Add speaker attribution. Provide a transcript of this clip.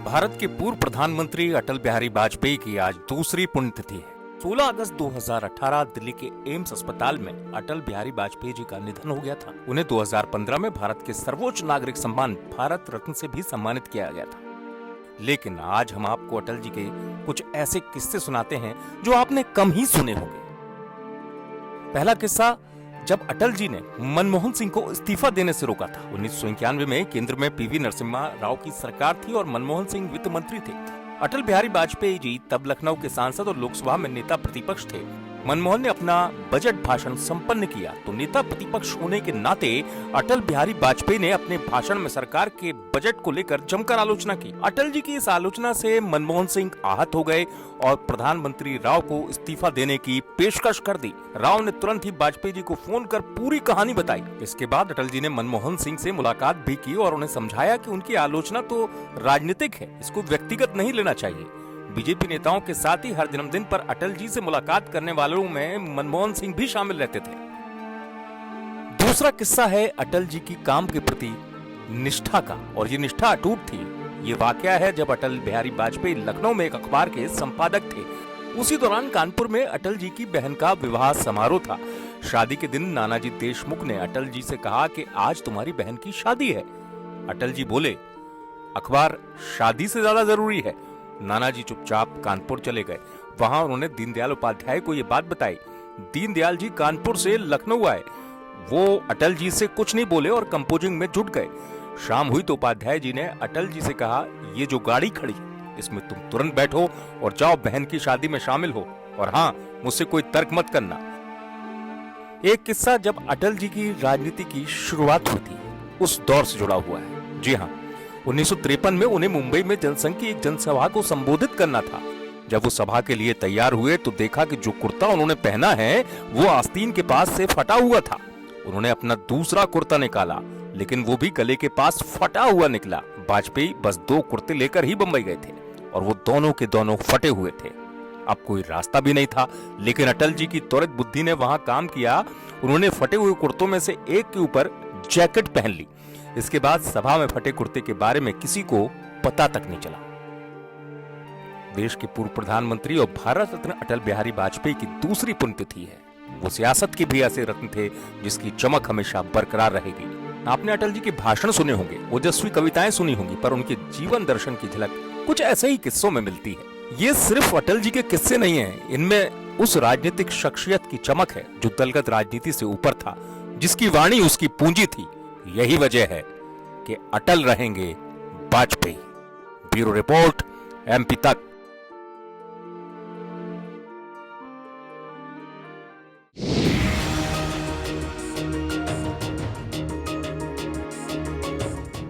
Speaker 1: भारत के पूर्व प्रधानमंत्री अटल बिहारी वाजपेयी की आज दूसरी पुण्यतिथि है। 16 अगस्त 2018 दिल्ली के एम्स अस्पताल में अटल बिहारी वाजपेयी जी का निधन हो गया था। उन्हें 2015 में भारत के सर्वोच्च नागरिक सम्मान भारत रत्न से भी सम्मानित किया गया था। लेकिन आज हम आपको अटल जी के कुछ ऐसे किस्से सुनाते हैं जो आपने कम ही सुने होंगे। पहला किस्सा, जब अटल जी ने मनमोहन सिंह को इस्तीफा देने से रोका था। 1991 में केंद्र में पीवी नरसिम्हा राव की सरकार थी और मनमोहन सिंह वित्त मंत्री थे। अटल बिहारी वाजपेयी जी तब लखनऊ के सांसद और लोकसभा में नेता प्रतिपक्ष थे। मनमोहन ने अपना बजट भाषण संपन्न किया तो नेता प्रतिपक्ष होने के नाते अटल बिहारी वाजपेयी ने अपने भाषण में सरकार के बजट को लेकर जमकर आलोचना की। अटल जी की इस आलोचना से मनमोहन सिंह आहत हो गए और प्रधानमंत्री राव को इस्तीफा देने की पेशकश कर दी। राव ने तुरंत ही वाजपेयी जी को फोन कर पूरी कहानी बताई। इसके बाद अटल जी ने मनमोहन सिंह से मुलाकात भी की और उन्हें समझाया कि उनकी आलोचना तो राजनीतिक है, इसको व्यक्तिगत नहीं लेना चाहिए। बीजेपी नेताओं के साथ ही हर जन्मदिन पर अटल जी से मुलाकात करने वालों में मनमोहन सिंह भी शामिल रहते थे। दूसरा किस्सा है अटल जी की काम के प्रति निष्ठा का, और ये निष्ठा अटूट थी। ये वाकया है जब अटल बिहारी वाजपेयी लखनऊ में एक अखबार के संपादक थे। उसी दौरान कानपुर में अटल जी की बहन का विवाह समारोह था। शादी के दिन नानाजी देशमुख ने अटल जी से कहा कि आज तुम्हारी बहन की शादी है। अटल जी बोले, अखबार शादी से ज्यादा जरूरी है। नानाजी चुपचाप कानपुर चले गए। वहां उन्होंने दीनदयाल उपाध्याय को ये बात बताई। दीनदयाल जी कानपुर से लखनऊ आए। वो अटल जी से कुछ नहीं बोले और कंपोजिंग में जुट गए। शाम हुई तो उपाध्याय जी ने अटल जी से कहा, ये जो गाड़ी खड़ी है इसमें तुम तुरंत बैठो और जाओ बहन की शादी में शामिल हो, और हाँ, मुझसे कोई तर्क मत करना। एक किस्सा जब अटल जी की राजनीति की शुरुआत हुई थी उस दौर से जुड़ा हुआ है। जी हाँ, 1953 में उन्हें मुंबई में जनसंघ की एक जनसभा को संबोधित करना था। जब वो सभा के लिए तैयार हुए तो देखा कि जो कुर्ता उन्होंने पहना है वो आस्तीन के पास से फटा हुआ था। उन्होंने अपना दूसरा कुर्ता निकाला, लेकिन वो भी गले के पास फटा हुआ निकला। वाजपेयी बस 2 कुर्ते लेकर ही बंबई गए थे और वो दोनों के दोनों फटे हुए थे। अब कोई रास्ता भी नहीं था, लेकिन अटल जी की त्वरित बुद्धि ने वहां काम किया। उन्होंने फटे हुए कुर्तों में से एक के ऊपर जैकेट पहन ली। इसके बाद सभा में फटे कुर्ते के बारे में किसी को पता तक नहीं चला। देश के पूर्व प्रधानमंत्री और भारत रत्न अटल बिहारी वाजपेयी की दूसरी पुण्यतिथि है। वो सियासत के भी ऐसे रत्न थे जिसकी चमक हमेशा बरकरार रहेगी। आपने अटल जी के भाषण सुने होंगे, ओजस्वी कविताएं सुनी होंगी, पर उनके जीवन दर्शन की झलक कुछ ऐसे ही किस्सों में मिलती है। ये सिर्फ अटल जी के किस्से नहीं हैं, इनमें उस राजनीतिक शख्सियत की चमक है जो दलगत राजनीति से ऊपर था, जिसकी वाणी उसकी पूंजी थी। यही वजह है कि अटल रहेंगे वाजपेयी। ब्यूरो रिपोर्ट, MP तक।